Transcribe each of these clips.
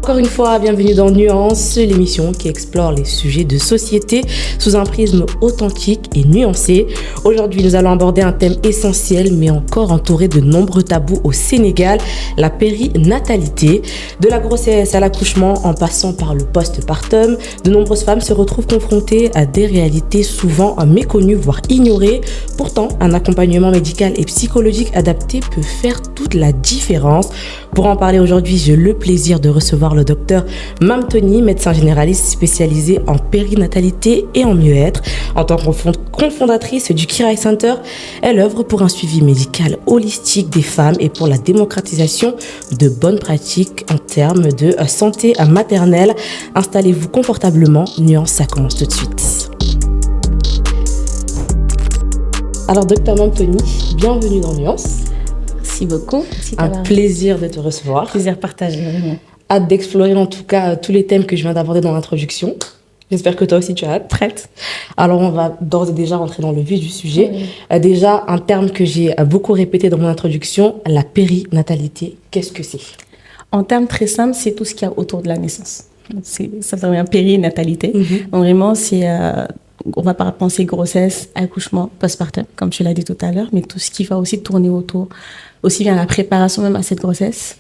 Encore une fois, bienvenue dans Nuance, l'émission qui explore les sujets de société sous un prisme authentique et nuancé. Aujourd'hui, nous allons aborder un thème essentiel, mais encore entouré de nombreux tabous au Sénégal, la périnatalité. De la grossesse à l'accouchement, en passant par le postpartum, de nombreuses femmes se retrouvent confrontées à des réalités souvent méconnues, voire ignorées. Pourtant, un accompagnement médical et psychologique adapté peut faire toute la différence. Pour en parler aujourd'hui, j'ai le plaisir de recevoir le docteur Mam Tony, médecin généraliste spécialisé en périnatalité et en mieux-être. En tant que cofondatrice du Kirai Center, elle œuvre pour un suivi médical holistique des femmes et pour la démocratisation de bonnes pratiques en termes de santé maternelle. Installez-vous confortablement, Nuance, ça commence tout de suite. Alors, docteur Mam Tony, bienvenue dans Nuance. Merci beaucoup. Un plaisir de te recevoir. Plaisir partagé, vraiment. Hâte d'explorer en tout cas tous les thèmes que je viens d'aborder dans l'introduction. J'espère que toi aussi tu as hâte. Prête. Alors on va d'ores et déjà rentrer dans le vif du sujet. Oui. Déjà, un terme que j'ai beaucoup répété dans mon introduction, la périnatalité. Qu'est-ce que c'est ? En termes très simples, c'est tout ce qu'il y a autour de la naissance. Ça veut dire périnatalité. Donc vraiment, c'est... on va pas penser grossesse, accouchement, postpartum, comme tu l'as dit tout à l'heure, mais tout ce qui va aussi tourner autour, aussi bien la préparation même à cette grossesse,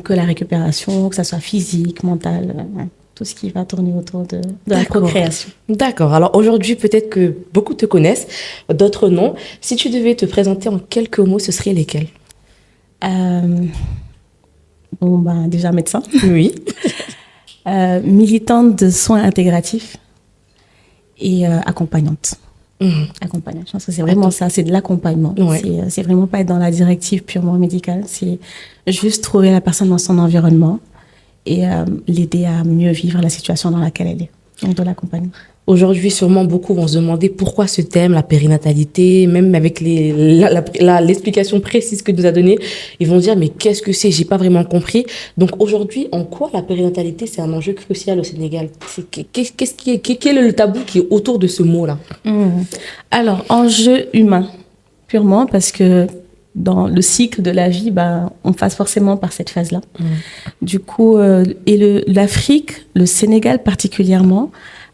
que la récupération, que ça soit physique, mentale, tout ce qui va tourner autour de la procréation. D'accord. Alors aujourd'hui, peut-être que beaucoup te connaissent, d'autres non. Si tu devais te présenter en quelques mots, ce seraient lesquels ? Déjà médecin. Oui. Militante de soins intégratifs et accompagnante. Accompagnante. Je pense que c'est vraiment ça, c'est de l'accompagnement. Ouais. C'est vraiment pas être dans la directive purement médicale, c'est juste trouver la personne dans son environnement et l'aider à mieux vivre la situation dans laquelle elle est. Donc de l'accompagnement. Aujourd'hui, sûrement, beaucoup vont se demander pourquoi ce thème, la périnatalité, même avec l'explication précise que tu nous as donnée, ils vont dire, mais qu'est-ce que c'est ? J'ai pas vraiment compris. Donc aujourd'hui, en quoi la périnatalité, c'est un enjeu crucial au Sénégal ? Quel est le tabou qui est autour de ce mot-là ? Alors, enjeu humain, purement, parce que dans le cycle de la vie, on passe forcément par cette phase-là. Du coup, l'Afrique, le Sénégal particulièrement,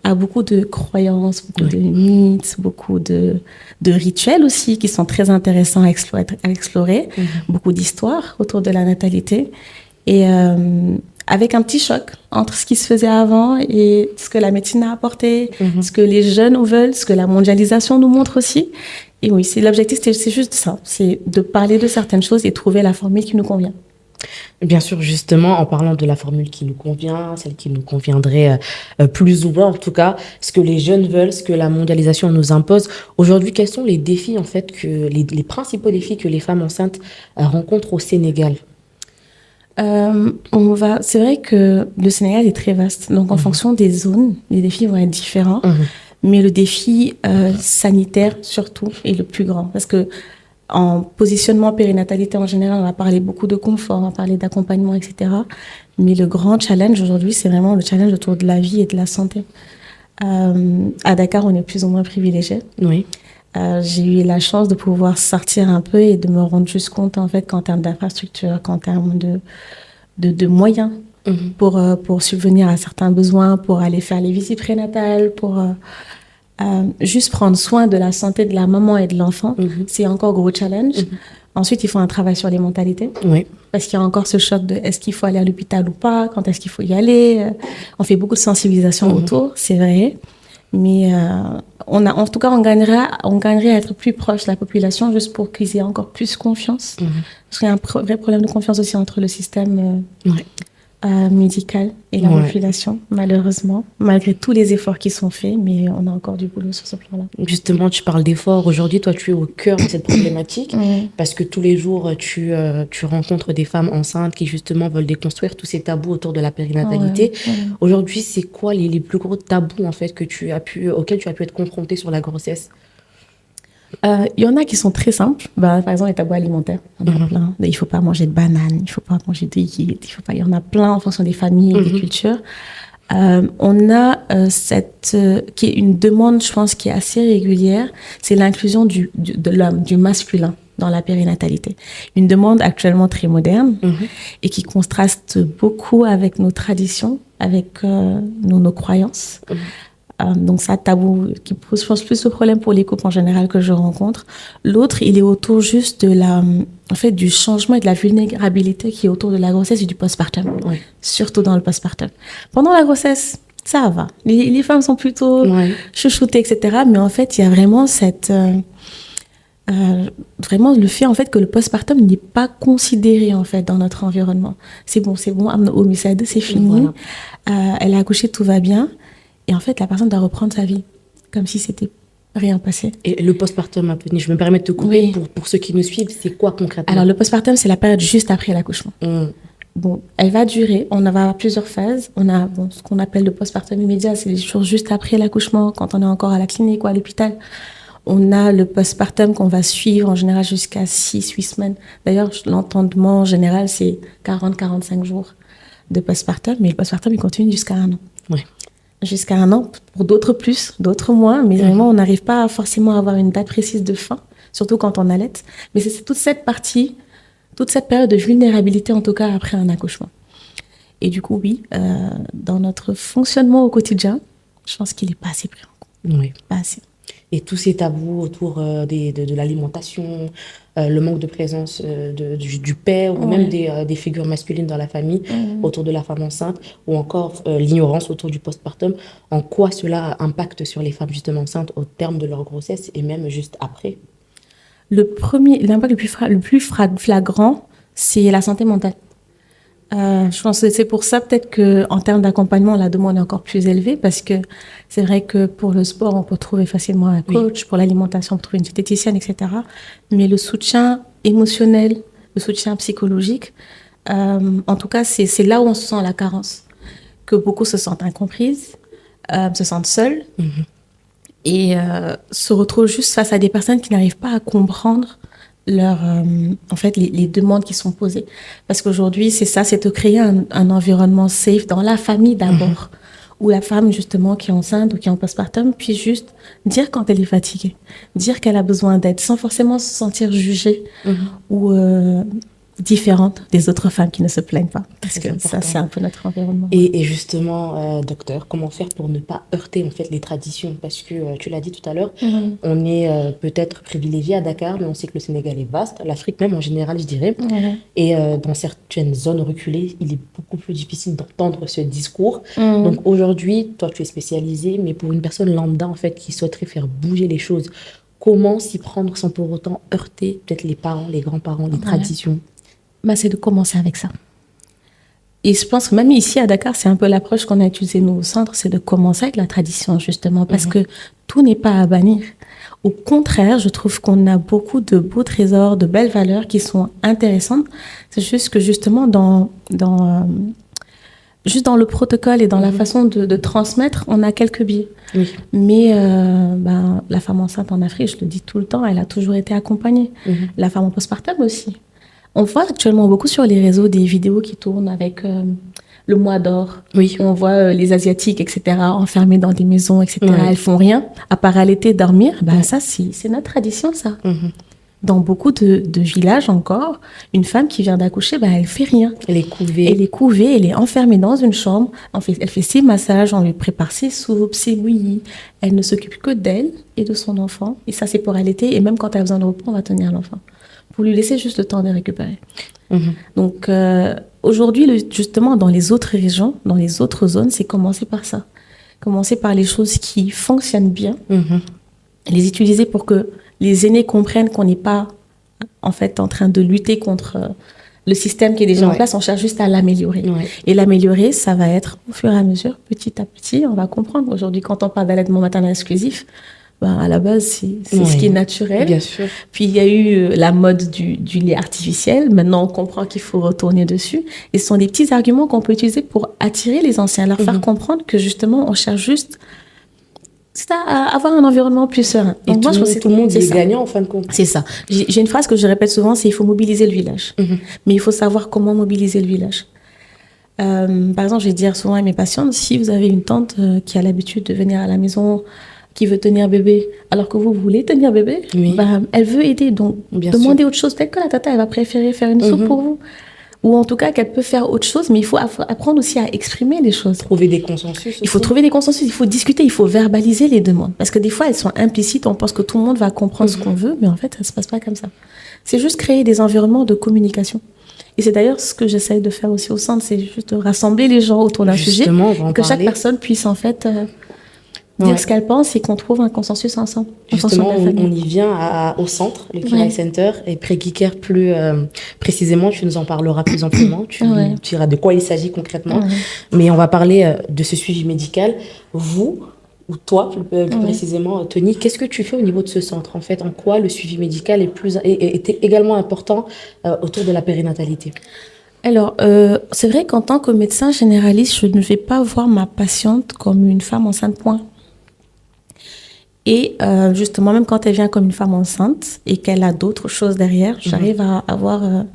a beaucoup de croyances, beaucoup de mythes, beaucoup de rituels aussi qui sont très intéressants à explorer, beaucoup d'histoires autour de la natalité. Et avec un petit choc entre ce qui se faisait avant et ce que la médecine a apporté, ce que les jeunes veulent, ce que la mondialisation nous montre aussi. Et oui, l'objectif, c'est juste ça, c'est de parler de certaines choses et trouver la formule qui nous convient. Bien sûr, justement, en parlant de la formule qui nous convient, celle qui nous conviendrait plus ou moins, en tout cas, ce que les jeunes veulent, ce que la mondialisation nous impose. Aujourd'hui, quels sont les défis, en fait, les principaux défis que les femmes enceintes rencontrent au Sénégal ? C'est vrai que le Sénégal est très vaste, donc en fonction des zones, les défis vont être différents, mais le défi sanitaire, surtout, est le plus grand, parce que en positionnement périnatalité en général, on va parler beaucoup de confort, on va parler d'accompagnement, etc. Mais le grand challenge aujourd'hui, c'est vraiment le challenge autour de la vie et de la santé. À Dakar, on est plus ou moins privilégiés. Oui. J'ai eu la chance de pouvoir sortir un peu et de me rendre juste compte en fait qu'en termes d'infrastructure, qu'en termes de moyens pour subvenir à certains besoins, pour aller faire les visites prénatales, pour juste prendre soin de la santé de la maman et de l'enfant, c'est encore gros challenge. Ensuite, il faut un travail sur les mentalités. Oui. Parce qu'il y a encore ce choc de est-ce qu'il faut aller à l'hôpital ou pas, quand est-ce qu'il faut y aller. On fait beaucoup de sensibilisation autour, c'est vrai. Mais en tout cas, on gagnerait à être plus proche de la population juste pour qu'ils aient encore plus confiance. Parce qu'il y a un vrai problème de confiance aussi entre le système médical et la population, malheureusement, malgré tous les efforts qui sont faits, mais on a encore du boulot sur ce plan-là. Justement, tu parles d'efforts. Aujourd'hui, toi, tu es au cœur de cette problématique parce que tous les jours, tu rencontres des femmes enceintes qui, justement, veulent déconstruire tous ces tabous autour de la périnatalité. Aujourd'hui, c'est quoi les plus gros tabous, en fait, auxquels tu as pu être confrontée sur la grossesse ? Il y en a qui sont très simples. Par exemple, les tabous alimentaires. Il y en a plein. Il ne faut pas manger de bananes, il ne faut pas manger de yid, il y en a plein en fonction des familles et des cultures. On a qui est une demande, je pense, qui est assez régulière, c'est l'inclusion de l'homme, du masculin dans la périnatalité. Une demande actuellement très moderne et qui contraste beaucoup avec nos traditions, avec nos croyances. Donc ça, tabou, qui pose, je pense, plus de problème pour les couples en général que je rencontre. L'autre, il est autour juste du changement et de la vulnérabilité qui est autour de la grossesse et du postpartum. Oui. Surtout dans le postpartum. Pendant la grossesse, ça va. Les femmes sont plutôt chouchoutées, etc. Mais en fait, il y a vraiment vraiment le fait en fait que le postpartum n'est pas considéré en fait dans notre environnement. C'est bon, c'est fini. Voilà. Elle a accouché, tout va bien. Et en fait, la personne doit reprendre sa vie, comme si c'était rien passé. Et le postpartum, je me permets de te couper, pour ceux qui nous suivent, c'est quoi concrètement? Alors, le postpartum, c'est la période juste après l'accouchement. Bon, elle va durer, on va avoir plusieurs phases. On a ce qu'on appelle le postpartum immédiat, c'est les jours juste après l'accouchement, quand on est encore à la clinique ou à l'hôpital. On a le postpartum qu'on va suivre en général jusqu'à 6-8 semaines. D'ailleurs, l'entendement en général, c'est 40-45 jours de postpartum, mais le postpartum, il continue jusqu'à 1 an. Oui. Jusqu'à 1 an, pour d'autres plus, d'autres moins, mais vraiment, on n'arrive pas forcément à avoir une date précise de fin, surtout quand on allait. Mais c'est toute cette partie, toute cette période de vulnérabilité, en tout cas, après un accouchement. Et du coup, oui, dans notre fonctionnement au quotidien, je pense qu'il n'est pas assez pris en compte. Oui. Pas assez. Et tous ces tabous autour de l'alimentation, le manque de présence du père ou même des figures masculines dans la famille autour de la femme enceinte, ou encore l'ignorance autour du postpartum, en quoi cela impacte sur les femmes justement enceintes au terme de leur grossesse et même juste après? L'impact le plus flagrant, c'est la santé mentale. Je pense que c'est pour ça peut-être qu'en termes d'accompagnement, la demande est encore plus élevée, parce que c'est vrai que pour le sport, on peut trouver facilement un coach, pour l'alimentation, on peut trouver une diététicienne, etc. Mais le soutien émotionnel, le soutien psychologique, en tout cas, c'est là où on se sent la carence, que beaucoup se sentent incomprises, se sentent seules et se retrouvent juste face à des personnes qui n'arrivent pas à comprendre en fait, les demandes qui sont posées. Parce qu'aujourd'hui, c'est de créer un environnement safe dans la famille d'abord, où la femme, justement, qui est enceinte ou qui est en postpartum, puisse juste dire quand elle est fatiguée, dire qu'elle a besoin d'aide, sans forcément se sentir jugée ou différente des autres femmes qui ne se plaignent pas. Parce que ça, c'est un peu notre environnement. Et justement, docteur, comment faire pour ne pas heurter en fait les traditions? Parce que tu l'as dit tout à l'heure, on est peut-être privilégié à Dakar, mais on sait que le Sénégal est vaste, l'Afrique même en général, je dirais. Et dans certaines zones reculées, il est beaucoup plus difficile d'entendre ce discours. Donc aujourd'hui, toi, tu es spécialisée, mais pour une personne lambda en fait qui souhaiterait faire bouger les choses, comment s'y prendre sans pour autant heurter peut-être les parents, les grands-parents, les traditions? C'est de commencer avec ça. Et je pense que même ici à Dakar, c'est un peu l'approche qu'on a utilisée nous au centre, c'est de commencer avec la tradition justement, parce que tout n'est pas à bannir. Au contraire, je trouve qu'on a beaucoup de beaux trésors, de belles valeurs qui sont intéressantes. C'est juste que justement juste dans le protocole et dans la façon de transmettre, on a quelques biais. Mais la femme enceinte en Afrique, je le dis tout le temps, elle a toujours été accompagnée. La femme en postpartum aussi. On voit actuellement beaucoup sur les réseaux des vidéos qui tournent avec le mois d'or. On voit les Asiatiques, etc., enfermés dans des maisons, etc. Elles font rien, à part allaiter, dormir. Ça, c'est notre tradition, ça. Dans beaucoup de villages encore, une femme qui vient d'accoucher, elle fait rien. Elle est couvée. Elle est enfermée dans une chambre. Elle fait ses massages, on lui prépare ses soupes, ses bouillies. Elle ne s'occupe que d'elle et de son enfant. Et ça, c'est pour allaiter. Et même quand elle a besoin de repos, on va tenir l'enfant, pour lui laisser juste le temps de récupérer. Donc, aujourd'hui, justement, dans les autres régions, dans les autres zones, c'est commencer par ça. Commencer par les choses qui fonctionnent bien, les utiliser pour que les aînés comprennent qu'on n'est pas, en fait, en train de lutter contre le système qui est déjà en place, on cherche juste à l'améliorer. Et l'améliorer, ça va être, au fur et à mesure, petit à petit, on va comprendre. Aujourd'hui, quand on parle d'allaitement maternel exclusif, à la base, c'est ce qui est naturel. Bien sûr. Puis, il y a eu la mode du lait artificiel. Maintenant, on comprend qu'il faut retourner dessus. Et ce sont des petits arguments qu'on peut utiliser pour attirer les anciens, leur faire comprendre que, justement, on cherche juste à avoir un environnement plus serein. Et moi, je pense que tout le monde est gagnant, en fin de compte. C'est ça. J'ai une phrase que je répète souvent, c'est « il faut mobiliser le village ». Mais il faut savoir comment mobiliser le village. Par exemple, je vais dire souvent à mes patientes, si vous avez une tante qui a l'habitude de venir à la maison qui veut tenir bébé, alors que vous voulez tenir bébé, Oui. Elle veut aider. Donc, Bien demandez autre chose. Peut-être que la tata, elle va préférer faire une soupe pour vous. Ou en tout cas, qu'elle peut faire autre chose, mais il faut apprendre aussi à exprimer les choses. Trouver des consensus aussi. Il faut trouver des consensus, il faut discuter, il faut verbaliser les demandes. Parce que des fois, elles sont implicites, on pense que tout le monde va comprendre ce qu'on veut, mais en fait, ça ne se passe pas comme ça. C'est juste créer des environnements de communication. Et c'est d'ailleurs ce que j'essaye de faire aussi au centre, c'est juste de rassembler les gens autour d'un sujet, que chaque personne puisse en fait dire ce qu'elle pense et qu'on trouve un consensus ensemble. Justement, on y vient au centre, le Kiraï Center, et Pré-Guicare plus précisément, tu nous en parleras plus amplement, tu diras de quoi il s'agit concrètement, mais on va parler de ce suivi médical. Vous, ou toi plus précisément, Tony, qu'est-ce que tu fais au niveau de ce centre en fait? En quoi le suivi médical est également important autour de la périnatalité? Alors, c'est vrai qu'en tant que médecin généraliste, je ne vais pas voir ma patiente comme une femme enceinte, point. Et justement, même quand elle vient comme une femme enceinte et qu'elle a d'autres choses derrière, j'arrive à avoir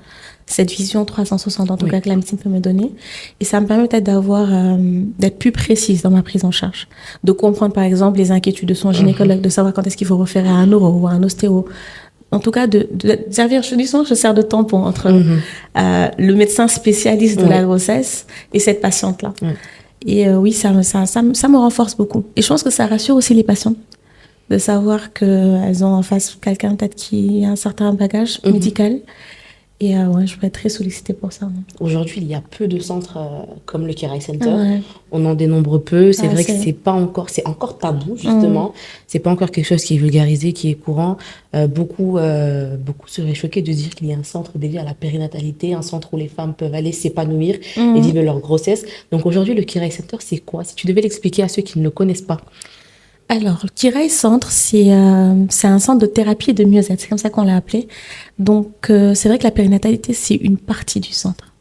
cette vision 360, en tout cas, que la médecine peut me donner. Et ça me permet peut-être d'être plus précise dans ma prise en charge. De comprendre, par exemple, les inquiétudes de son gynécologue, de savoir quand est-ce qu'il faut référer à un neuro ou à un ostéo. En tout cas, de servir, je dis souvent, je sers de tampon entre le médecin spécialiste de la grossesse et cette patiente-là. Et oui, ça me renforce beaucoup. Et je pense que ça rassure aussi les patients de savoir qu'elles ont en face quelqu'un peut-être qui a un certain bagage médical. Et je peux être très sollicitée pour ça. Aujourd'hui, il y a peu de centres comme le Kiraï Center. On en dénombre peu. C'est vrai que c'est encore tabou, justement. C'est pas encore quelque chose qui est vulgarisé, qui est courant. Beaucoup seraient choqués de dire qu'il y a un centre dédié à la périnatalité, un centre où les femmes peuvent aller s'épanouir et vivre leur grossesse. Donc aujourd'hui, le Kiraï Center, c'est quoi? Si tu devais l'expliquer à ceux qui ne le connaissent pas. Alors, le Kiraï Centre, c'est un centre de thérapie et de mieux-être. C'est comme ça qu'on l'a appelé. Donc, c'est vrai que la périnatalité, c'est une partie du centre.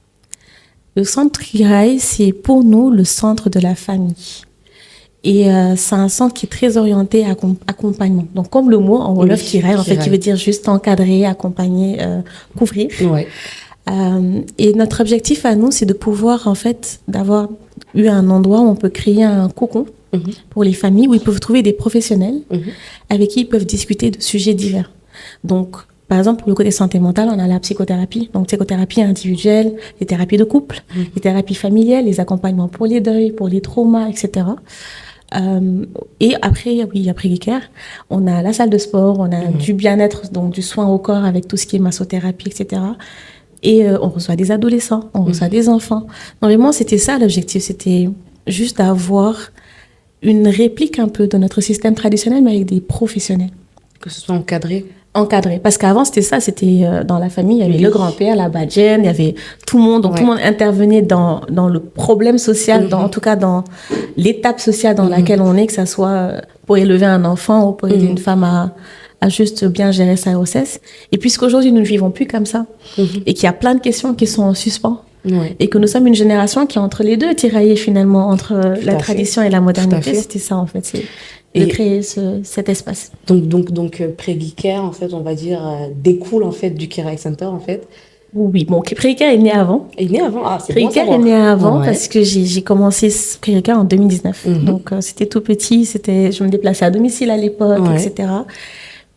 Le centre Kiraï, c'est pour nous le centre de la famille. Et c'est un centre qui est très orienté à accompagnement. Donc, comme le mot en wolof Kiraï, en fait, qui veut dire juste encadrer, accompagner, couvrir. Et notre objectif à nous, c'est de pouvoir, en fait, d'avoir eu un endroit où on peut créer un cocon pour les familles, où ils peuvent trouver des professionnels avec qui ils peuvent discuter de sujets divers. Donc, par exemple, pour le côté santé mentale, on a la psychothérapie. Donc, psychothérapie individuelle, les thérapies de couple, les thérapies familiales, les accompagnements pour les deuils, pour les traumas, etc. Et après, après Guicare, on a la salle de sport, on a du bien-être, donc du soin au corps avec tout ce qui est massothérapie, etc. Et on reçoit des adolescents, on reçoit des enfants. Donc, vraiment, c'était ça l'objectif, c'était juste d'avoir une réplique un peu de notre système traditionnel, mais avec des professionnels. Que ce soit encadré. Encadré. Parce qu'avant, c'était ça, c'était dans la famille, il y avait le grand-père, la badienne, il y avait tout le monde. Donc, tout le monde intervenait dans le problème social, en tout cas dans l'étape sociale dans laquelle on est, que ça soit pour élever un enfant ou pour aider une femme à juste bien gérer sa grossesse. Et puisqu'aujourd'hui, nous ne vivons plus comme ça, et qu'il y a plein de questions qui sont en suspens, et que nous sommes une génération qui est entre les deux, tiraillée finalement, entre la tradition et la modernité, c'était ça en fait, c'est de créer cet espace. Donc Pré-Guicare, en fait, on va dire, découle en fait du Kiraï Center, en fait. Oui, bon, Pré-Guicare est né avant. Il est né avant, c'est bon. Pré-Guicare est né avant parce que j'ai commencé Pré-Guicare en 2019. Donc c'était tout petit, je me déplaçais à domicile à l'époque, etc.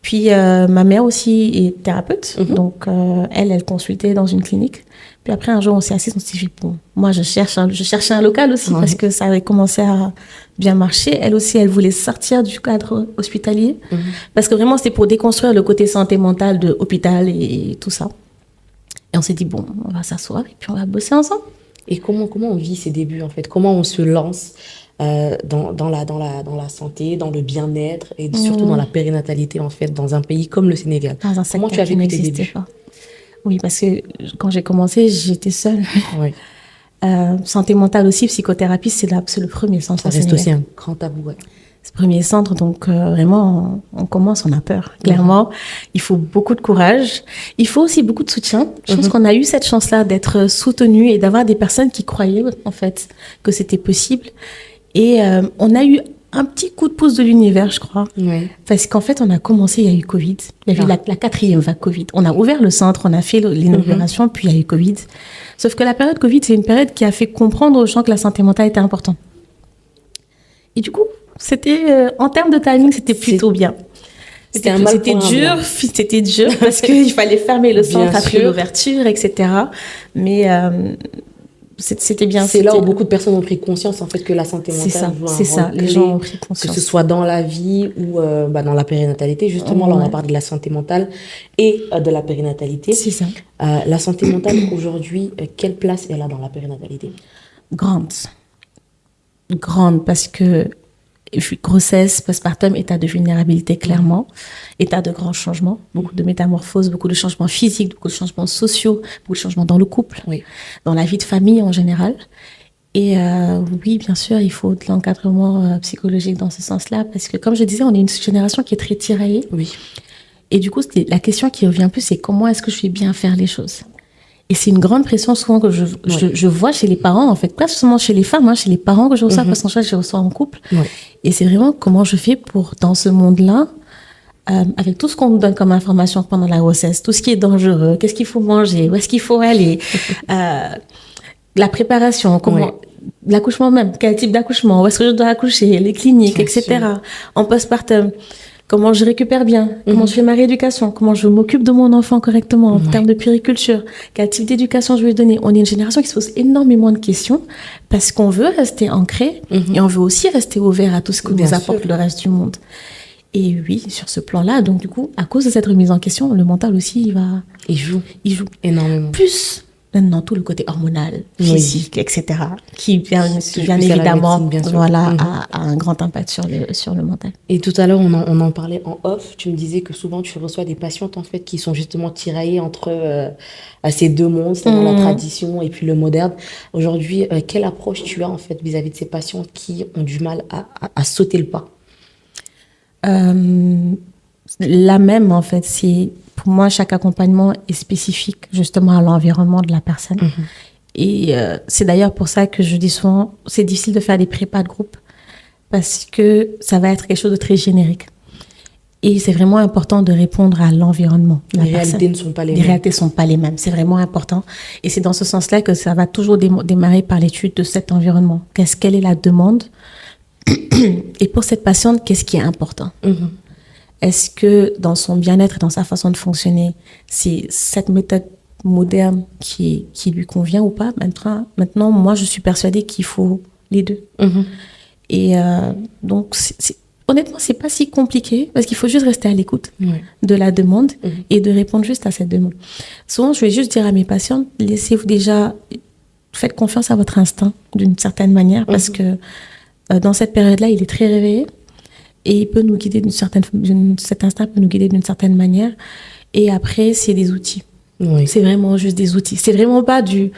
Puis ma mère aussi est thérapeute, donc elle consultait dans une clinique. Puis après un jour on s'est assis, on s'est dit bon, moi je cherchais un local aussi parce que ça avait commencé à bien marcher. Elle aussi, elle voulait sortir du cadre hospitalier parce que vraiment c'était pour déconstruire le côté santé mentale de l'hôpital et tout ça. Et on s'est dit bon, on va s'asseoir et puis on va bosser ensemble. Et comment on vit ces débuts en fait? Comment on se lance dans la santé, dans le bien-être et surtout dans la périnatalité en fait, dans un pays comme le Sénégal? Comment tu as vécu tes débuts? Oui, parce que quand j'ai commencé, j'étais seule. Santé mentale aussi, psychothérapie, c'est le premier centre. Ça reste aussi un grand tabou. C'est le premier centre, donc vraiment, on commence, on a peur. Clairement, il faut beaucoup de courage. Il faut aussi beaucoup de soutien. Je pense qu'on a eu cette chance-là d'être soutenus et d'avoir des personnes qui croyaient en fait que c'était possible. Et on a eu un petit coup de pouce de l'univers, je crois. Parce qu'en fait, on a commencé, il y a eu Covid. Il y a eu la 4e vague Covid. On a ouvert le centre, on a fait l'inauguration, puis il y a eu Covid. Sauf que la période Covid, c'est une période qui a fait comprendre aux gens que la santé mentale était importante. Et du coup, en termes de timing, c'était plutôt bien. C'était dur parce qu'il fallait fermer le centre après l'ouverture, etc. Mais c'était bien. C'est là où beaucoup de personnes ont pris conscience en fait que la santé mentale joue un rôle clé, les gens ont pris conscience. Que ce soit dans la vie ou dans la périnatalité. Justement, là on a parlé de la santé mentale et de la périnatalité. C'est ça. La santé mentale aujourd'hui, quelle place elle a dans la périnatalité? Grande, parce que grossesse, postpartum, état de vulnérabilité clairement, état de grands changements, beaucoup de métamorphoses, beaucoup de changements physiques, beaucoup de changements sociaux, beaucoup de changements dans le couple, dans la vie de famille en général. Et oui, bien sûr, il faut de l'encadrement psychologique dans ce sens-là, parce que comme je disais, on est une génération qui est très tiraillée. Oui. Et du coup, la question qui revient plus, c'est comment est-ce que je vais bien faire les choses? Et c'est une grande pression souvent que je vois chez les parents, en fait, pas seulement chez les femmes, chez les parents que je reçois, parce qu'en fait, je reçois en couple. Et c'est vraiment comment je fais pour, dans ce monde-là, avec tout ce qu'on nous donne comme information pendant la grossesse, tout ce qui est dangereux, qu'est-ce qu'il faut manger, où est-ce qu'il faut aller, la préparation, l'accouchement même, quel type d'accouchement, où est-ce que je dois accoucher, les cliniques, etc. En postpartum. Comment je récupère bien, comment je fais ma rééducation, comment je m'occupe de mon enfant correctement en termes de puériculture, quel type d'éducation je vais lui donner. On est une génération qui se pose énormément de questions parce qu'on veut rester ancré et on veut aussi rester ouvert à tout ce que nous apporte le reste du monde. Et oui, sur ce plan-là, donc du coup, à cause de cette remise en question, le mental aussi, il joue énormément. Plus maintenant tout le côté hormonal, physique, etc., qui bien évidemment a un grand impact sur le mental. Et tout à l'heure, on en parlait en off. Tu me disais que souvent, tu reçois des patientes en fait qui sont justement tiraillées entre ces deux mondes, c'est-à-dire la tradition et puis le moderne. Aujourd'hui, quelle approche tu as en fait vis-à-vis de ces patientes qui ont du mal à sauter le pas? La même, en fait, pour moi, chaque accompagnement est spécifique justement à l'environnement de la personne. Et c'est d'ailleurs pour ça que je dis souvent, c'est difficile de faire des prépas de groupe parce que ça va être quelque chose de très générique. Et c'est vraiment important de répondre à l'environnement de la personne. Les réalités ne sont pas les mêmes. Les réalités ne sont pas les mêmes, c'est vraiment important. Et c'est dans ce sens-là que ça va toujours démarrer par l'étude de cet environnement. Quelle est la demande? Et pour cette patiente, qu'est-ce qui est important? Est-ce que dans son bien-être et dans sa façon de fonctionner, c'est cette méthode moderne qui lui convient ou pas? Maintenant, moi, je suis persuadée qu'il faut les deux. Et donc, honnêtement, c'est pas si compliqué parce qu'il faut juste rester à l'écoute de la demande et de répondre juste à cette demande. Souvent, je vais juste dire à mes patientes, faites confiance à votre instinct d'une certaine manière parce que dans cette période-là, il est très réveillé. Et il peut nous guider cet instinct peut nous guider d'une certaine manière. Et après, c'est des outils. C'est vraiment juste des outils. C'est vraiment pas de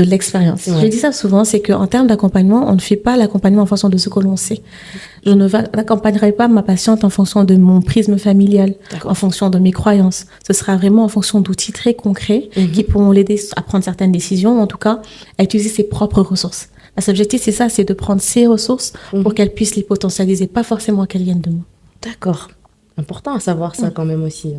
l'expérience. Je dis ça souvent, c'est qu'en termes d'accompagnement, on ne fait pas l'accompagnement en fonction de ce que l'on sait. Je n'accompagnerai pas ma patiente en fonction de mon prisme familial, en fonction de mes croyances. Ce sera vraiment en fonction d'outils très concrets qui pourront l'aider à prendre certaines décisions, en tout cas, à utiliser ses propres ressources. L'objectif, c'est ça, c'est de prendre ses ressources pour qu'elle puisse les potentialiser, pas forcément qu'elles viennent de moi. D'accord. Important à savoir ça quand même aussi.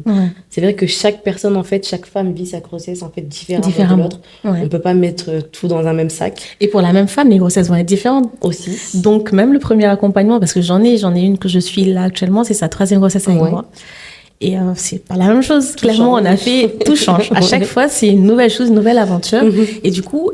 C'est vrai que chaque personne, en fait, chaque femme vit sa grossesse en fait différemment de l'autre. On ne peut pas mettre tout dans un même sac. Et pour la même femme, les grossesses vont être différentes aussi. Donc même le premier accompagnement, parce que j'en ai une que je suis là actuellement, c'est sa 3e grossesse avec moi. Et c'est pas la même chose. Clairement, on a fait tout change. À chaque fois, c'est une nouvelle chose, une nouvelle aventure. Et du coup,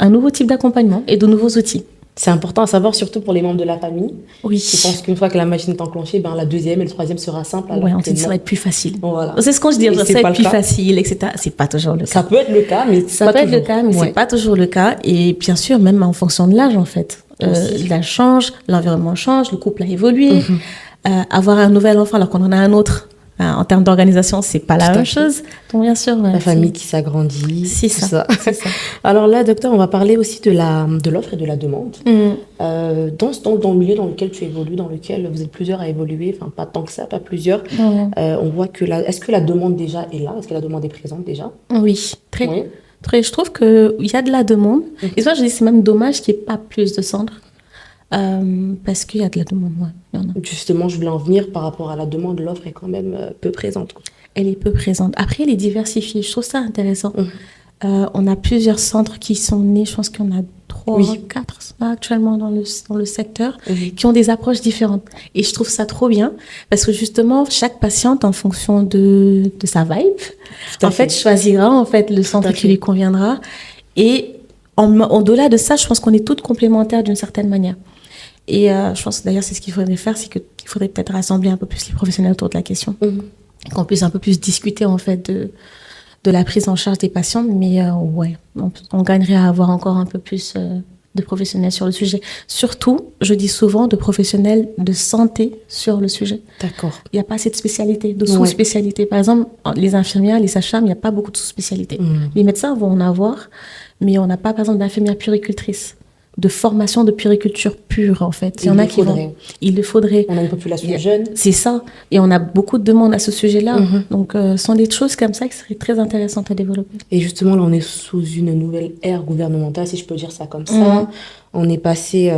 un nouveau type d'accompagnement et de nouveaux outils. C'est important à savoir, surtout pour les membres de la famille. Je pense qu'une fois que la machine est enclenchée, la 2e et le 3e sera simple. On dit que ça va être plus facile. C'est ce qu'on se dit, ça va être plus facile, etc. C'est pas toujours le cas. Ça peut être le cas, mais c'est pas toujours le cas. Et bien sûr, même en fonction de l'âge, en fait. L'âge change, l'environnement change, le couple a évolué. Avoir un nouvel enfant alors qu'on en a un autre, en termes d'organisation, c'est pas la même chose. Donc, bien sûr, la famille qui s'agrandit. C'est ça. Alors là, docteur, on va parler aussi de l'offre et de la demande. Dans le milieu dans lequel tu évolues, dans lequel vous êtes plusieurs à évoluer, enfin pas tant que ça, pas plusieurs, on voit que est-ce que la demande déjà est là? Est-ce que la demande est présente déjà? Oui, très. Je trouve qu'il y a de la demande. Et ça, je dis c'est même dommage qu'il n'y ait pas plus de centres. Parce qu'il y a de la demande, il y en a. Justement, je voulais en venir par rapport à la demande, l'offre est quand même peu présente. Elle est peu présente. Après, elle est diversifiée, je trouve ça intéressant. On a plusieurs centres qui sont nés, je pense qu'il y en a 3, 4 actuellement dans le secteur, qui ont des approches différentes. Et je trouve ça trop bien, parce que justement, chaque patiente, en fonction de sa vibe, en fait, choisira en fait, le centre qui lui conviendra. Et au-delà de ça, je pense qu'on est toutes complémentaires d'une certaine manière. Et je pense d'ailleurs, c'est ce qu'il faudrait faire, c'est qu'il faudrait peut-être rassembler un peu plus les professionnels autour de la question. Qu'on puisse un peu plus discuter en fait de la prise en charge des patients, mais on gagnerait à avoir encore un peu plus de professionnels sur le sujet. Surtout, je dis souvent, de professionnels de santé sur le sujet. D'accord. Il n'y a pas assez de spécialités, de sous-spécialités. Par exemple, les infirmières, les sages-femmes, il n'y a pas beaucoup de sous-spécialités. Les médecins vont en avoir, mais on n'a pas, par exemple, d'infirmières puéricultrices, de formation de puériculture pure, en fait. Il y en a qui vont. Il le faudrait. On a une population jeune. C'est ça. Et on a beaucoup de demandes à ce sujet-là. Donc, ce sont des choses comme ça qui seraient très intéressantes à développer. Et justement, là, on est sous une nouvelle ère gouvernementale, si je peux dire ça comme ça. On est passé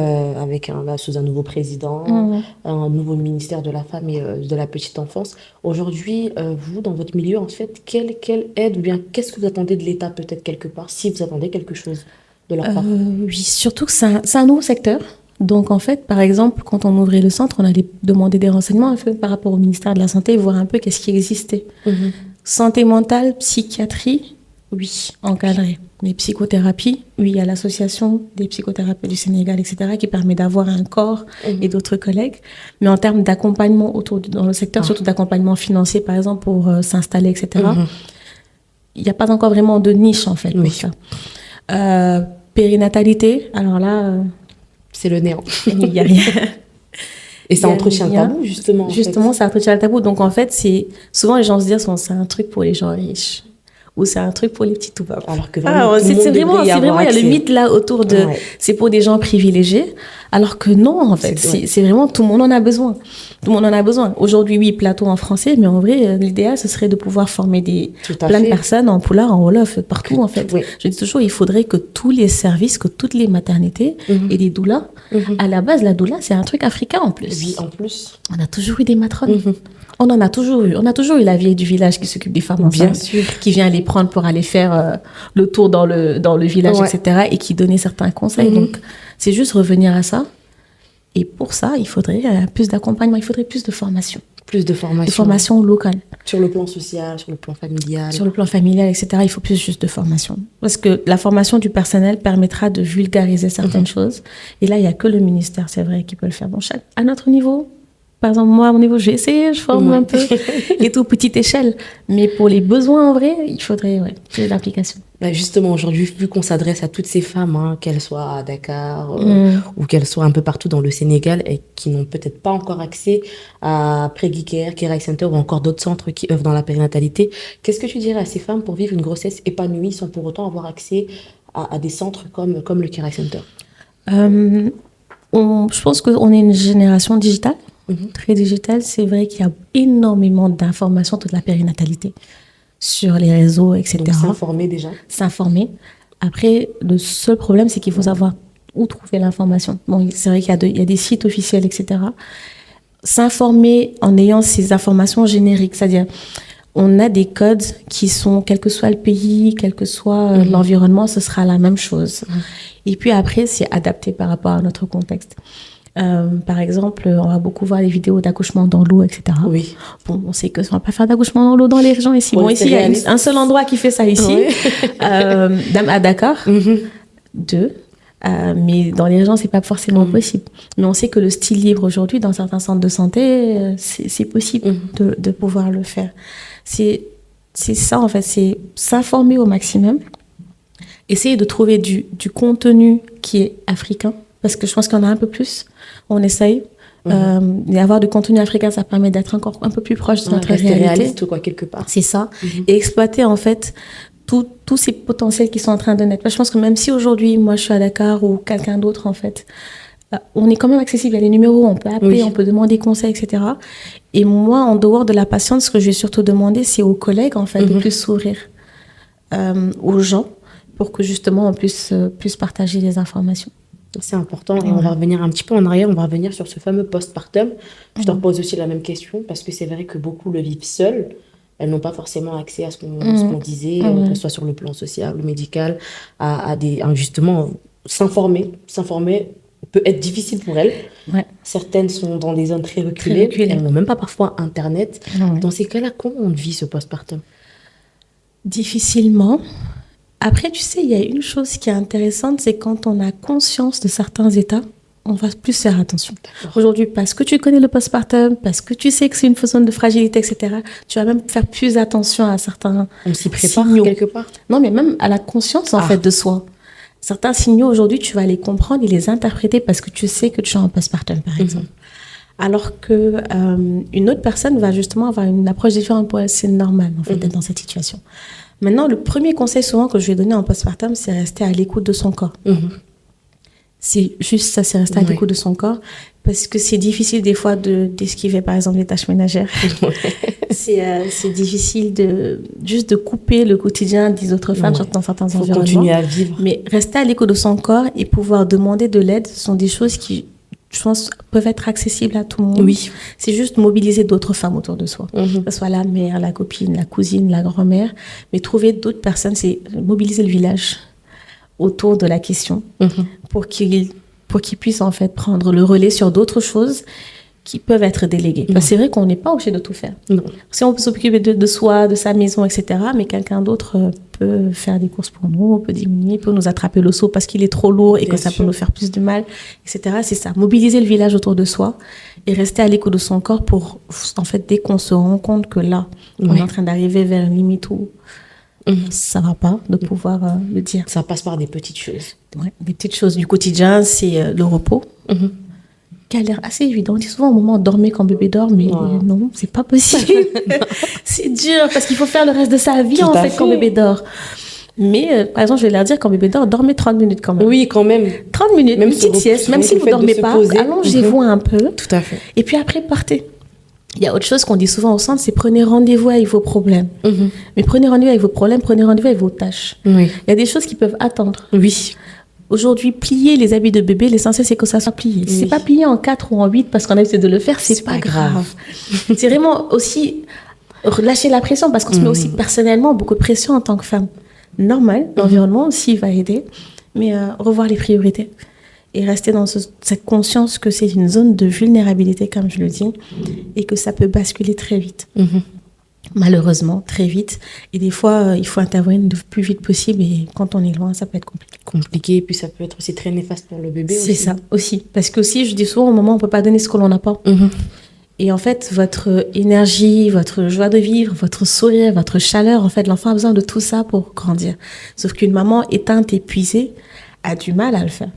sous un nouveau président, un nouveau ministère de la femme et de la petite enfance. Aujourd'hui, vous, dans votre milieu, en fait, quelle aide ou bien qu'est-ce que vous attendez de l'État, peut-être quelque part, si vous attendez quelque chose de leur part? Oui, surtout que c'est un nouveau secteur. Donc, en fait, par exemple, quand on ouvrait le centre, on allait demander des renseignements un peu par rapport au ministère de la Santé, voir un peu qu'est-ce qui existait. Santé mentale, psychiatrie, oui, encadré. Les psychothérapies, oui, il y a l'association des psychothérapeutes du Sénégal, etc., qui permet d'avoir un corps et d'autres collègues. Mais en termes d'accompagnement dans le secteur, surtout d'accompagnement financier, par exemple, pour s'installer, etc., il n'y a pas encore vraiment de niche, en fait, pour ça. Périnatalité, alors là... c'est le néant. Il n'y a rien. Et ça entretient le tabou, justement. Justement, ça entretient le tabou. Donc, en fait, souvent, les gens se disent c'est un truc pour les gens riches. Ou c'est un truc pour les petits tout bas. Alors que vraiment, c'est vraiment, il y a le mythe là autour de c'est pour des gens privilégiés. Alors que non, en fait, c'est vraiment tout le monde en a besoin. Tout le monde en a besoin. Aujourd'hui, oui, plateau en français, mais en vrai, l'idéal, ce serait de pouvoir former plein de personnes en poulard, en wolof, partout, en fait. Je dis toujours, il faudrait que tous les services, que toutes les maternités et les doulas, à la base, la doula, c'est un truc africain en plus. Oui, en plus. On a toujours eu des matrones. On en a toujours eu. On a toujours eu la vieille du village qui s'occupe des femmes enceintes. Bien sûr. Qui vient les prendre pour aller faire le tour dans le village, etc. Et qui donnait certains conseils. Donc, c'est juste revenir à ça. Et pour ça, il faudrait plus d'accompagnement. Il faudrait plus de formation. Plus de formation. De formation locale. Sur le plan social, sur le plan familial. Sur le plan familial, etc. Il faut plus juste de formation. Parce que la formation du personnel permettra de vulgariser certaines choses. Et là, il n'y a que le ministère, c'est vrai, qui peut le faire. Bon, à notre niveau... Par exemple, moi, à mon niveau, j'ai essayé, je forme un peu, et tout, petite échelle. Mais pour les besoins, en vrai, il faudrait plus d'application. Justement, aujourd'hui, vu qu'on s'adresse à toutes ces femmes, qu'elles soient à Dakar ou qu'elles soient un peu partout dans le Sénégal et qui n'ont peut-être pas encore accès à Préguicare, Keraï Center ou encore d'autres centres qui œuvrent dans la périnatalité, qu'est-ce que tu dirais à ces femmes pour vivre une grossesse épanouie sans pour autant avoir accès à des centres comme le Keraï Center? Je pense qu'on est une génération digitale. Très digitale, c'est vrai qu'il y a énormément d'informations sur la périnatalité sur les réseaux, etc. Donc s'informer déjà. S'informer. Après, le seul problème, c'est qu'il faut savoir où trouver l'information. Bon, c'est vrai qu'il y a des sites officiels, etc. S'informer en ayant ces informations génériques, c'est-à-dire on a des codes qui sont, quel que soit le pays, quel que soit l'environnement, ce sera la même chose. Et puis après, c'est adapté par rapport à notre contexte. Par exemple, on va beaucoup voir les vidéos d'accouchement dans l'eau, etc. Oui. Bon, on sait qu'on ne va pas faire d'accouchement dans l'eau dans les régions ici. Bon, ici, il y a un seul endroit qui fait ça ici, à Dakar. 2. Mais dans les régions, ce n'est pas forcément possible. Mais on sait que le style libre aujourd'hui, dans certains centres de santé, c'est possible de pouvoir le faire. C'est ça, en fait, c'est s'informer au maximum, essayer de trouver du contenu qui est africain, parce que je pense qu'il y en a un peu plus. On essaye. Et avoir du contenu africain, ça permet d'être encore un peu plus proche de notre réalité. Réaliste, quoi, quelque part. C'est ça. Et exploiter, en fait, tous ces potentiels qui sont en train de naître. Je pense que même si aujourd'hui, moi, je suis à Dakar ou quelqu'un d'autre, en fait, on est quand même accessible. Il y a les numéros, on peut appeler, on peut demander conseils, etc. Et moi, en dehors de la patiente, ce que je vais surtout demander, c'est aux collègues, en fait, de plus s'ouvrir aux gens pour que, justement, on puisse partager les informations. C'est important. Et on va revenir un petit peu en arrière, on va revenir sur ce fameux postpartum. Je te repose aussi la même question, parce que c'est vrai que beaucoup le vivent seuls. Elles n'ont pas forcément accès à ce qu'on disait, que ce soit sur le plan social, le médical, justement, s'informer peut être difficile pour elles. Ouais. Certaines sont dans des zones très reculées. Elles n'ont même pas parfois Internet. Ouais. Dans ces cas-là, comment on vit ce postpartum? Difficilement. Après, tu sais, il y a une chose qui est intéressante, c'est quand on a conscience de certains états, on va plus faire attention. Aujourd'hui, parce que tu connais le postpartum, parce que tu sais que c'est une zone de fragilité, etc., tu vas même faire plus attention à certains On s'y prépare signaux. Quelque part. Non, mais même à la conscience, en fait, de soi. Certains signaux, aujourd'hui, tu vas les comprendre et les interpréter parce que tu sais que tu es en postpartum, par exemple. Alors que une autre personne va justement avoir une approche différente pour elle. C'est normal, en fait, d'être dans cette situation. Maintenant, le premier conseil souvent que je vais donner en postpartum, c'est rester à l'écoute de son corps. C'est juste ça, c'est rester à l'écoute de son corps. Parce que c'est difficile des fois d'esquiver, par exemple, les tâches ménagères. C'est difficile juste de couper le quotidien des autres femmes, surtout dans certains environnements. Continuer à vivre. Mais rester à l'écoute de son corps et pouvoir demander de l'aide, ce sont des choses qui, je pense, peuvent être accessibles à tout le monde. Oui. C'est juste mobiliser d'autres femmes autour de soi. Que ce soit la mère, la copine, la cousine, la grand-mère. Mais trouver d'autres personnes, c'est mobiliser le village autour de la question pour qu'ils puissent en fait prendre le relais sur d'autres choses qui peuvent être déléguées. Parce que c'est vrai qu'on n'est pas obligé de tout faire. Non. Si on peut s'occuper de soi, de sa maison, etc., mais quelqu'un d'autre peut faire des courses pour nous, peut diminuer, peut nous attraper le seau parce qu'il est trop lourd et que ça peut nous faire plus de mal, etc. C'est ça, mobiliser le village autour de soi et rester à l'écoute de son corps pour, en fait, dès qu'on se rend compte que là, on est en train d'arriver vers une limite où ça va pas, de pouvoir le dire. Ça passe par des petites choses. Ouais, des petites choses du quotidien, c'est le repos, qui a l'air assez évident. On dit souvent au moment dormez quand bébé dort, mais non, c'est pas possible. C'est dur parce qu'il faut faire le reste de sa vie en fait quand bébé dort. Mais par exemple, je vais leur dire quand bébé dort, dormez 30 minutes quand même. Oui, quand même. 30 minutes, même une petite sieste, même si vous ne dormez pas, allongez-vous un peu. Tout à fait. Et puis après, partez. Il y a autre chose qu'on dit souvent au centre, c'est prenez rendez-vous avec vos problèmes. Mais prenez rendez-vous avec vos problèmes, prenez rendez-vous avec vos tâches. Il y a des choses qui peuvent attendre. Oui. Aujourd'hui, plier les habits de bébé, l'essentiel, c'est que ça soit plié. C'est pas plié en 4 ou en 8 parce qu'on a essayé de le faire, c'est pas grave. C'est vraiment aussi relâcher la pression parce qu'on se met aussi personnellement beaucoup de pression en tant que femme. Normal, l'environnement aussi va aider, mais revoir les priorités et rester dans cette conscience que c'est une zone de vulnérabilité, comme je le dis, et que ça peut basculer très vite. Malheureusement, très vite. Et des fois, il faut intervenir le plus vite possible. Et quand on est loin, ça peut être compliqué. Et puis, ça peut être aussi très néfaste pour le bébé. C'est ça, aussi. Parce que aussi, je dis souvent, au moment, on ne peut pas donner ce que l'on n'a pas. Et en fait, votre énergie, votre joie de vivre, votre sourire, votre chaleur, en fait, l'enfant a besoin de tout ça pour grandir. Sauf qu'une maman éteinte, épuisée, a du mal à le faire.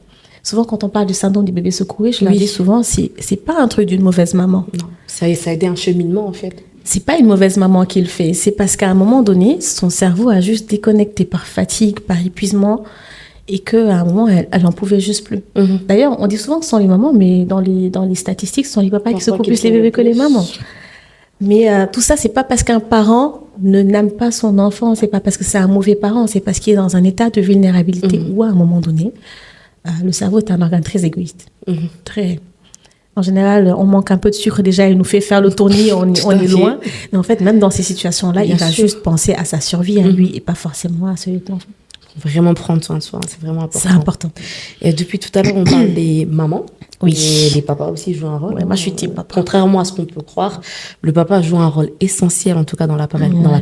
Souvent, quand on parle du syndrome du bébé secoué, je leur dis souvent, c'est pas un truc d'une mauvaise maman. Non, ça a aidé un cheminement, en fait. C'est pas une mauvaise maman qui le fait. C'est parce qu'à un moment donné, son cerveau a juste déconnecté par fatigue, par épuisement, et qu'à un moment, elle en pouvait juste plus. D'ailleurs, on dit souvent que ce sont les mamans, mais dans les statistiques, ce sont les papas qui secouent plus les bébés que les mamans. Mais tout ça, c'est pas parce qu'un parent n'aime pas son enfant, c'est pas parce que c'est un mauvais parent, c'est parce qu'il est dans un état de vulnérabilité où, à un moment donné, le cerveau est un organe très égoïste. Très... En général, on manque un peu de sucre déjà, il nous fait faire le tournis, on est loin. Mais en fait, même dans ces situations-là, il va juste penser à sa survie, à lui, et pas forcément à celui de l'enfant. Vraiment prendre soin de soi, c'est vraiment important. C'est important. Et depuis tout à l'heure, on parle des mamans. Et les papas aussi jouent un rôle. Ouais, moi, je suis team papa. Contrairement à ce qu'on peut croire, le papa joue un rôle essentiel, en tout cas dans la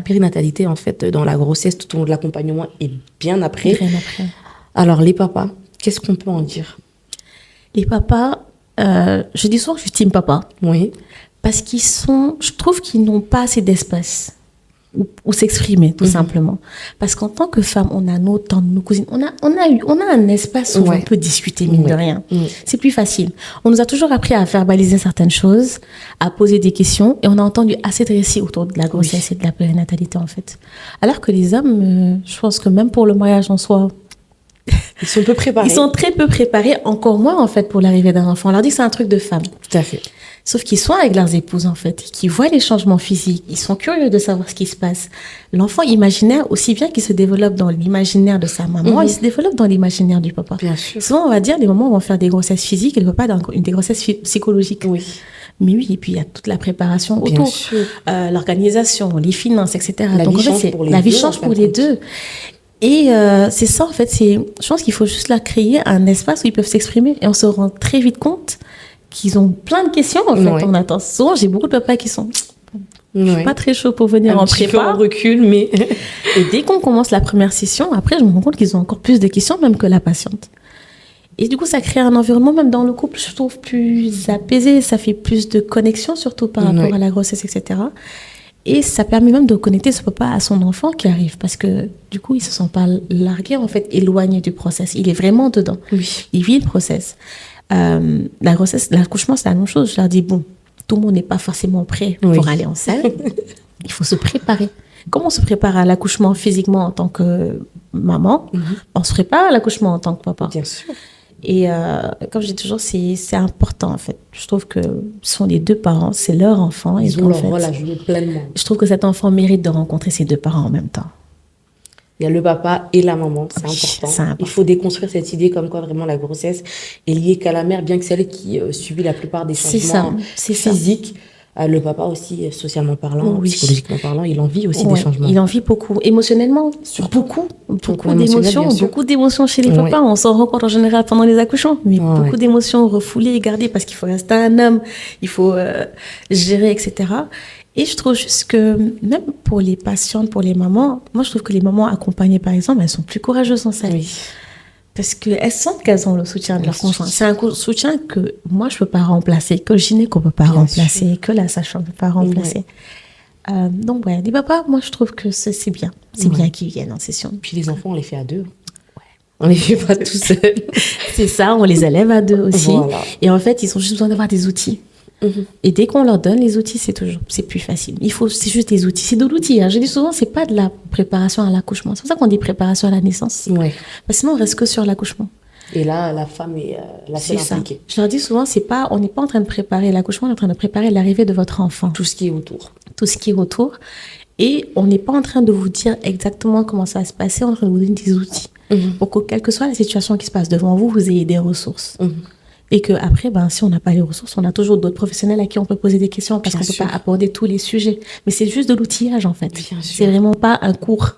périnatalité, en fait, dans la grossesse, tout au long de l'accompagnement et bien après. Bien après. Alors, les papas, qu'est-ce qu'on peut en dire? Les papas... je dis souvent que je suis team papa. Oui. Parce je trouve qu'ils n'ont pas assez d'espace où s'exprimer, tout simplement. Parce qu'en tant que femme, on a nos tantes, nos cousines, on a un espace où on peut discuter, mine de rien. C'est plus facile. On nous a toujours appris à verbaliser certaines choses, à poser des questions, et on a entendu assez de récits autour de la grossesse et de la périnatalité, en fait. Alors que les hommes, je pense que même pour le mariage en soi, ils sont peu préparés. Ils sont très peu préparés, encore moins, en fait, pour l'arrivée d'un enfant. On leur dit que c'est un truc de femme. Tout à fait. Sauf qu'ils sont avec leurs épouses, en fait, qui voient les changements physiques. Ils sont curieux de savoir ce qui se passe. L'enfant imaginaire, aussi bien qu'il se développe dans l'imaginaire de sa maman, il se développe dans l'imaginaire du papa. Bien sûr. Souvent, on va dire, les mamans vont faire des grossesses physiques et le papa des grossesses psychologiques. Oui. Mais oui, et puis il y a toute la préparation autour, l'organisation, les finances, etc. Donc en fait, la vie change pour les deux. Et c'est ça, en fait. Je pense qu'il faut juste leur créer un espace où ils peuvent s'exprimer. Et on se rend très vite compte qu'ils ont plein de questions, en fait. On attend. Souvent, j'ai beaucoup de papas qui sont... Je suis pas très chaud pour venir en prépa. En recul, mais... Et dès qu'on commence la première session, après, je me rends compte qu'ils ont encore plus de questions, même que la patiente. Et du coup, ça crée un environnement, même dans le couple, je trouve, plus apaisé. Ça fait plus de connexion, surtout par rapport à la grossesse, etc. Et ça permet même de connecter ce papa à son enfant qui arrive. Parce que, du coup, il se sent pas largué, en fait, éloigné du process. Il est vraiment dedans. Oui. Il vit le process. La grossesse, l'accouchement, c'est la même chose. Je leur dis, bon, tout le monde n'est pas forcément prêt pour aller en salle. Il faut se préparer. Comment on se prépare à l'accouchement physiquement en tant que maman? On se prépare à l'accouchement en tant que papa. Bien sûr. Et comme je dis toujours, c'est important, en fait. Je trouve que ce sont les deux parents, c'est leur enfant. Ils ont leur rôle à jouer pleinement. Je trouve que cet enfant mérite de rencontrer ses deux parents en même temps. Il y a le papa et la maman, c'est important. Il faut déconstruire cette idée comme quoi vraiment la grossesse est liée qu'à la mère, bien que celle qui subit la plupart des changements physiques. Le papa aussi, socialement parlant, psychologiquement parlant, il en vit aussi des changements. Il en vit beaucoup. Émotionnellement, beaucoup d'émotions chez les papas. On s'en rend compte en général pendant les accouchements, mais beaucoup d'émotions refoulées et gardées parce qu'il faut rester un homme, il faut gérer, etc. Et je trouve juste que même pour les patientes, pour les mamans, moi je trouve que les mamans accompagnées par exemple, elles sont plus courageuses en salle. Parce qu'elles sentent qu'elles ont le soutien de leur conjoint. C'est un soutien que moi je peux pas remplacer, que le gynéco peut pas remplacer, que la sage-femme peut pas remplacer. Donc les papas, moi je trouve que c'est bien. C'est bien qu'ils viennent en session. Puis les enfants, on les fait à deux. On les fait pas tout seuls. C'est ça, on les élève à deux aussi. Voilà. Et en fait, ils ont juste besoin d'avoir des outils. Et dès qu'on leur donne les outils, c'est plus facile. C'est juste des outils. C'est de l'outil. Je dis souvent, c'est pas de la préparation à l'accouchement. C'est pour ça qu'on dit préparation à la naissance. Parce que sinon, on reste que sur l'accouchement. Et là, la femme est la seule impliquée. Je leur dis souvent, on n'est pas en train de préparer l'accouchement, on est en train de préparer l'arrivée de votre enfant. Tout ce qui est autour. Tout ce qui est autour. Et on n'est pas en train de vous dire exactement comment ça va se passer, on est en train de vous donner des outils. Pour que, quelle que soit la situation qui se passe devant vous, vous ayez des ressources. Et qu'après, si on n'a pas les ressources, on a toujours d'autres professionnels à qui on peut poser des questions parce qu'on ne peut pas aborder tous les sujets. Mais c'est juste de l'outillage, en fait. C'est vraiment pas un cours.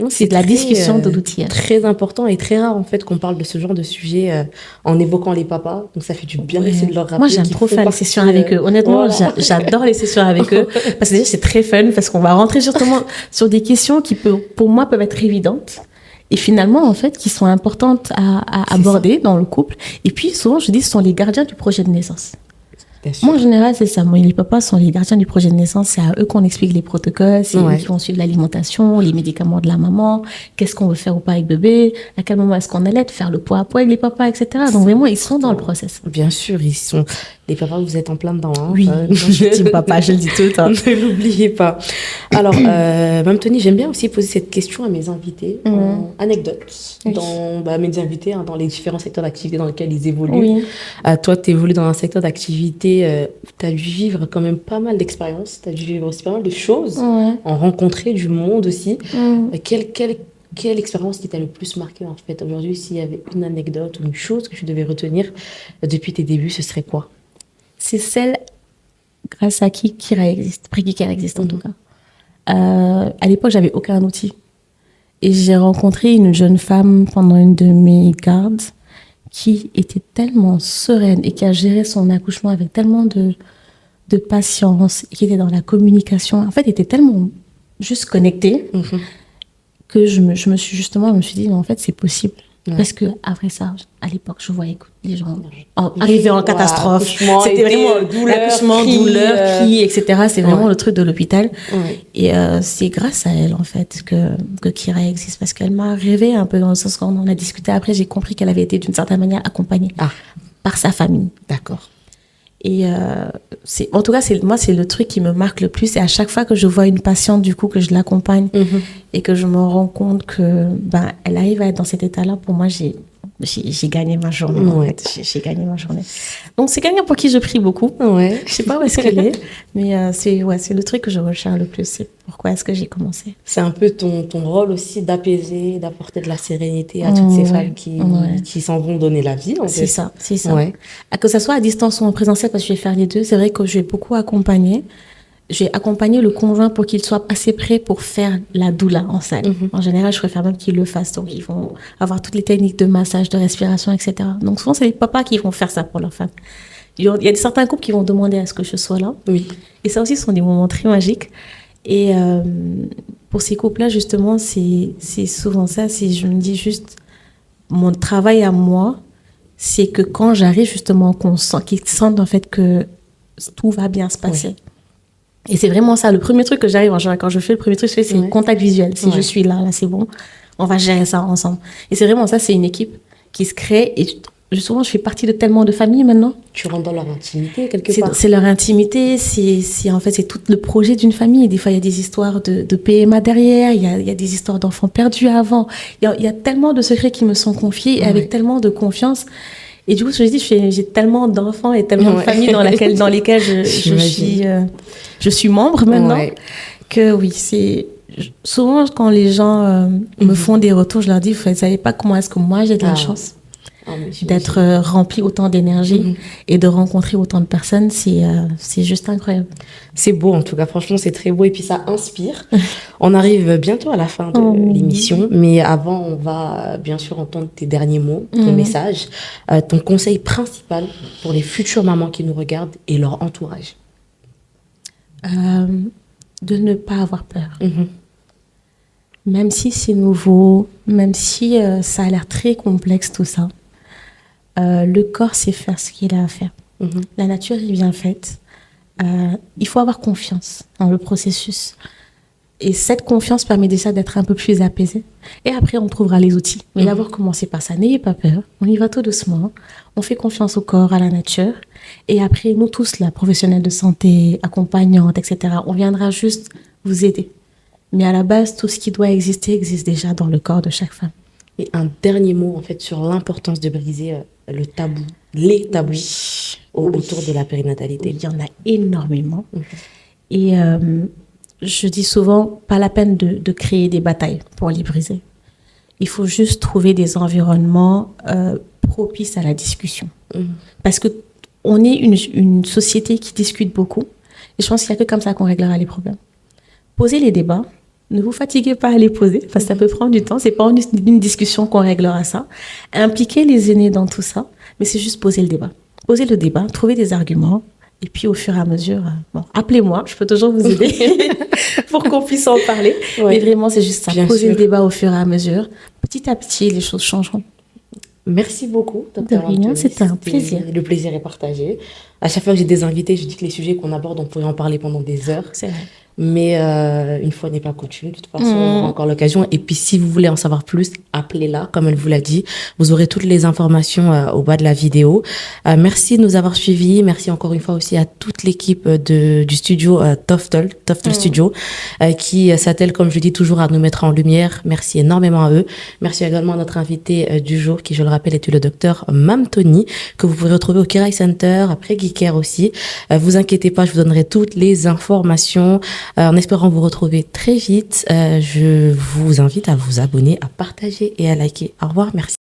C'est de la discussion de l'outillage. Très important et très rare, en fait, qu'on parle de ce genre de sujet en évoquant les papas. Donc, ça fait du bien d'essayer de leur rappeler. Moi, j'aime trop faire les sessions avec eux. Honnêtement, j'adore les sessions avec eux. Parce que déjà, c'est très fun parce qu'on va rentrer justement sur des questions qui, pour moi, peuvent être évidentes. Et finalement, en fait, qui sont importantes à aborder dans le couple. Et puis, souvent, je dis, ce sont les gardiens du projet de naissance. Moi, en général, c'est ça. Moi, les papas sont les gardiens du projet de naissance. C'est à eux qu'on explique les protocoles. C'est eux qui vont suivre l'alimentation, les médicaments de la maman, qu'est-ce qu'on veut faire ou pas avec bébé, à quel moment est-ce qu'on allait faire le poids à poids avec les papas, etc. Donc, vraiment, ils sont dans le process. Bien sûr, ils sont... Les papas, vous êtes en plein dedans. Oui, je dis papa, je le dis tout le temps. Ne l'oubliez pas. Alors, Mme Tony, j'aime bien aussi poser cette question à mes invités. Anecdotes dans mes invités, dans les différents secteurs d'activité dans lesquels ils évoluent. Toi, tu évolues dans un secteur d'activité, tu as dû vivre quand même pas mal d'expériences, tu as dû vivre aussi pas mal de choses, en rencontrer du monde aussi. Quelle expérience qui t'a le plus marqué en fait aujourd'hui? S'il y avait une anecdote ou une chose que tu devais retenir depuis tes débuts, ce serait quoi? C'est celle grâce à qui Kira existe, Kira existe en tout cas. À l'époque, j'avais aucun outil. Et j'ai rencontré une jeune femme pendant une de mes gardes qui était tellement sereine et qui a géré son accouchement avec tellement de patience, et qui était dans la communication. En fait, elle était tellement juste connectée que je me suis dit, en fait, c'est possible. Parce que après ça, à l'époque, je voyais que les gens arrivaient en catastrophe. C'était vraiment douleur, cri, etc. C'est vraiment le truc de l'hôpital. Et c'est grâce à elle, en fait, que Kira existe. Parce qu'elle m'a rêvé un peu dans le sens qu'on en a discuté après. J'ai compris qu'elle avait été d'une certaine manière accompagnée par sa famille. D'accord. Et en tout cas, moi, c'est le truc qui me marque le plus. Et à chaque fois que je vois une patiente, du coup, que je l'accompagne et que je me rends compte que elle arrive à être dans cet état-là, pour moi, j'ai gagné ma journée. En fait. J'ai gagné ma journée. Donc, c'est quelqu'un pour qui je prie beaucoup. Je sais pas où est-ce qu'elle est, mais c'est le truc que je recherche le plus. C'est pourquoi est-ce que j'ai commencé. C'est un peu ton rôle aussi d'apaiser, d'apporter de la sérénité à toutes ces femmes qui s'en vont donner la vie. En fait. C'est ça. Que ça soit à distance ou en présentiel, parce que je vais faire les deux. C'est vrai que je vais beaucoup accompagner. je vais accompagner le conjoint pour qu'il soit assez prêt pour faire la doula en salle. En général, je préfère même qu'ils le fassent. Donc, ils vont avoir toutes les techniques de massage, de respiration, etc. Donc, souvent, c'est les papas qui vont faire ça pour leur femme. Il y a certains couples qui vont demander à ce que je sois là. Oui. Et ça aussi, ce sont des moments très magiques. Et pour ces couples-là, justement, c'est souvent ça. Je me dis juste, mon travail à moi, c'est que quand j'arrive, justement, qu'ils sentent en fait que tout va bien se passer. Oui. Et c'est vraiment ça. Le premier truc que j'arrive, en général, quand je fais, le premier truc que je fais, c'est le contact visuel. Si je suis là, c'est bon. On va gérer ça ensemble. Et c'est vraiment ça, c'est une équipe qui se crée. Et souvent, je fais partie de tellement de familles maintenant. Tu rentres dans leur intimité, quelque part. C'est leur intimité. En fait, c'est tout le projet d'une famille. Des fois, il y a des histoires de PMA derrière. Il y a des histoires d'enfants perdus avant. Il y a tellement de secrets qui me sont confiés et avec tellement de confiance. Et du coup, je me dis, j'ai tellement d'enfants et tellement de familles dans lesquelles je suis membre maintenant, que oui, c'est... Souvent, quand les gens me font des retours, je leur dis, vous ne savez pas comment est-ce que moi, j'ai de la chance d'être remplie autant d'énergie et de rencontrer autant de personnes. C'est juste incroyable. C'est beau, en tout cas. Franchement, c'est très beau et puis ça inspire. On arrive bientôt à la fin de l'émission, mais avant, on va bien sûr entendre tes derniers mots, ton message, ton conseil principal pour les futures mamans qui nous regardent et leur entourage. De ne pas avoir peur. Même si c'est nouveau, même si ça a l'air très complexe tout ça, le corps sait faire ce qu'il a à faire. La nature est bien faite. Il faut avoir confiance dans le processus. Et cette confiance permet déjà d'être un peu plus apaisé. Et après, on trouvera les outils. Mais d'abord, commencez par ça. N'ayez pas peur. On y va tout doucement. On fait confiance au corps, à la nature. Et après, nous tous, là, professionnels de santé, accompagnantes, etc., on viendra juste vous aider. Mais à la base, tout ce qui doit exister existe déjà dans le corps de chaque femme. Et un dernier mot, en fait, sur l'importance de briser le tabou, les tabous autour de la périnatalité. Il y en a énormément. Et je dis souvent, pas la peine de créer des batailles pour les briser. Il faut juste trouver des environnements propices à la discussion. Parce qu'on est une société qui discute beaucoup. Et je pense qu'il n'y a que comme ça qu'on réglera les problèmes. Posez les débats. Ne vous fatiguez pas à les poser, parce que ça peut prendre du temps. C'est pas une discussion qu'on réglera ça. Impliquez les aînés dans tout ça, mais c'est juste poser le débat. Posez le débat, trouvez des arguments, et puis au fur et à mesure, appelez-moi, je peux toujours vous aider pour qu'on puisse en parler. Mais vraiment, c'est juste ça. Posez le débat au fur et à mesure. Petit à petit, les choses changeront. Merci beaucoup. De rien, c'était un plaisir. Le plaisir est partagé. À chaque fois que j'ai des invités, je dis que les sujets qu'on aborde, on pourrait en parler pendant des heures. C'est vrai. Mais une fois n'est pas coutume, de toute façon, on aura encore l'occasion. Et puis, si vous voulez en savoir plus, appelez-la, comme elle vous l'a dit. Vous aurez toutes les informations au bas de la vidéo. Merci de nous avoir suivis. Merci encore une fois aussi à toute l'équipe du studio Toftel Studio, qui s'attelle, comme je dis toujours, à nous mettre en lumière. Merci énormément à eux. Merci également à notre invité du jour, qui, je le rappelle, est le docteur Mam Tony, que vous pourrez retrouver au Kiraï Center, après Geeker aussi. Vous inquiétez pas, je vous donnerai toutes les informations. En espérant vous retrouver très vite, je vous invite à vous abonner, à partager et à liker. Au revoir, merci.